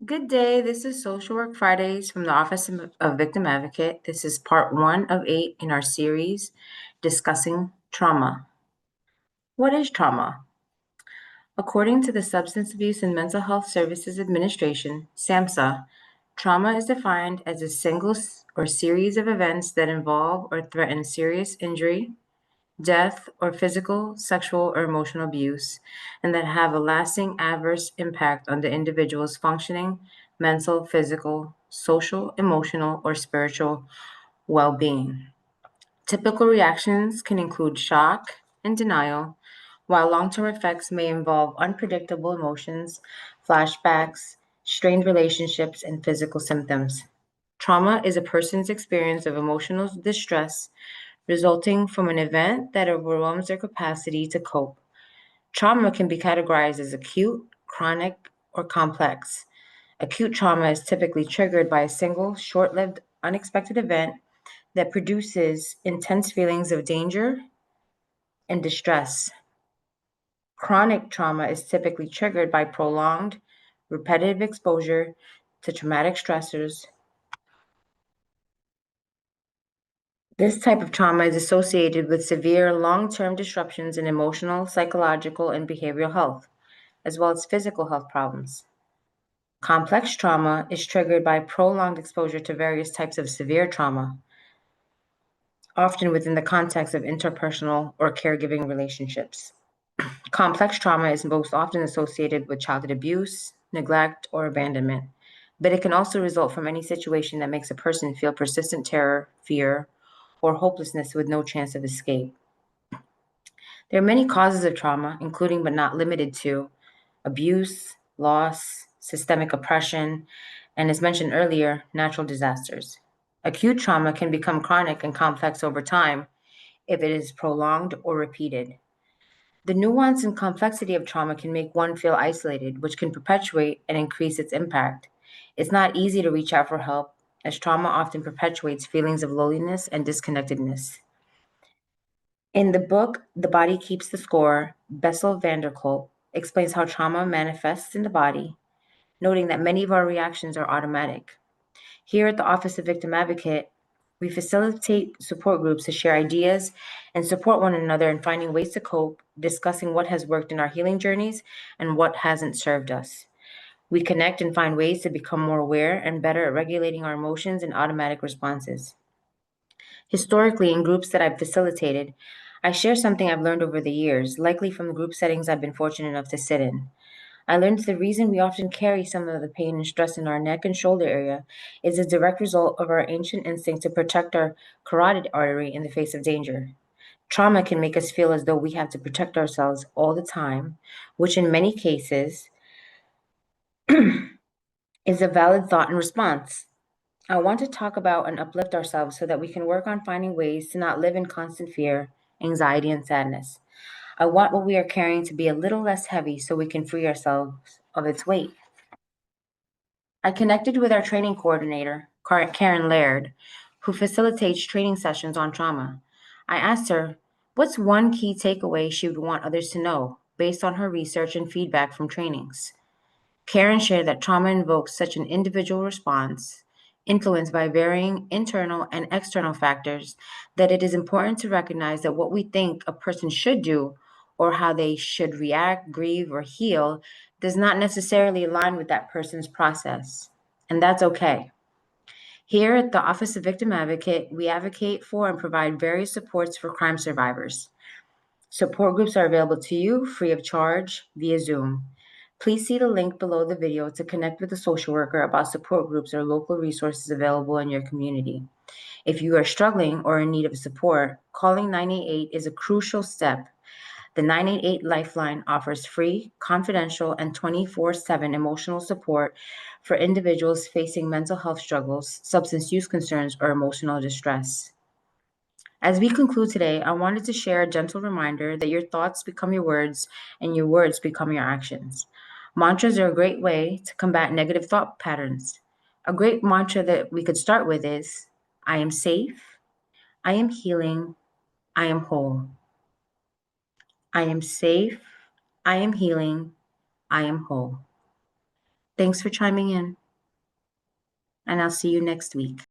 Good day. This is Social Work Fridays from the Office of Victim Advocate. This is part 1 of 8 in our series discussing trauma. What is trauma? According to the Substance Abuse and Mental Health Services Administration, SAMHSA, trauma is defined as a single or series of events that involve or threaten serious injury, death, or physical, sexual, or emotional abuse, and that have a lasting adverse impact on the individual's functioning, mental, physical, social, emotional, or spiritual well being. Typical reactions can include shock and denial, while long term effects may involve unpredictable emotions, flashbacks, strained relationships, and physical symptoms. Trauma is a person's experience of emotional distress resulting from an event that overwhelms their capacity to cope. Trauma can be categorized as acute, chronic, or complex. Acute trauma is typically triggered by a single, short lived, unexpected event that produces intense feelings of danger and distress. Chronic trauma is typically triggered by prolonged, repetitive exposure to traumatic stressors. This type of trauma is associated with severe long term disruptions in emotional, psychological, and behavioral health, as well as physical health problems. Complex trauma is triggered by prolonged exposure to various types of severe trauma, often within the context of interpersonal or caregiving relationships. Complex trauma is most often associated with childhood abuse, neglect, or abandonment, but it can also result from any situation that makes a person feel persistent terror, fear, or hopelessness with no chance of escape. There are many causes of trauma, including but not limited to abuse, loss, systemic oppression, and as mentioned earlier, natural disasters. Acute trauma can become chronic and complex over time if it is prolonged or repeated. The nuance and complexity of trauma can make one feel isolated, which can perpetuate and increase its impact. It's not easy to reach out for help, as trauma often perpetuates feelings of loneliness and disconnectedness. In the book, The Body Keeps the Score, Bessel van der Kolk explains how trauma manifests in the body, noting that many of our reactions are automatic. Here at the Office of Victim Advocate, we facilitate support groups to share ideas and support one another in finding ways to cope, discussing what has worked in our healing journeys and what hasn't served us. We connect and find ways to become more aware and better at regulating our emotions and automatic responses. Historically, in groups that I've facilitated, I share something I've learned over the years, likely from the group settings I've been fortunate enough to sit in. I learned the reason we often carry some of the pain and stress in our neck and shoulder area is a direct result of our ancient instinct to protect our carotid artery in the face of danger. Trauma can make us feel as though we have to protect ourselves all the time, which in many cases is a valid thought and response. I want to talk about and uplift ourselves so that we can work on finding ways to not live in constant fear, anxiety, and sadness. I want what we are carrying to be a little less heavy so we can free ourselves of its weight. I connected with our training coordinator, Karen Laird, who facilitates training sessions on trauma. I asked her, what's one key takeaway she would want others to know based on her research and feedback from trainings? Karen shared that trauma invokes such an individual response, influenced by varying internal and external factors, that it is important to recognize that what we think a person should do or how they should react, grieve, or heal does not necessarily align with that person's process. And that's okay. Here at the Office of Victim Advocate, we advocate for and provide various supports for crime survivors. Support groups are available to you free of charge via Zoom. Please see the link below the video to connect with a social worker about support groups or local resources available in your community. If you are struggling or in need of support, calling 988 is a crucial step. The 988 Lifeline offers free, confidential, and 24/7 emotional support for individuals facing mental health struggles, substance use concerns, or emotional distress. As we conclude today, I wanted to share a gentle reminder that your thoughts become your words and your words become your actions. Mantras are a great way to combat negative thought patterns. A great mantra that we could start with is I am safe, I am healing, I am whole. I am safe, I am healing, I am whole. Thanks for chiming in, and I'll see you next week.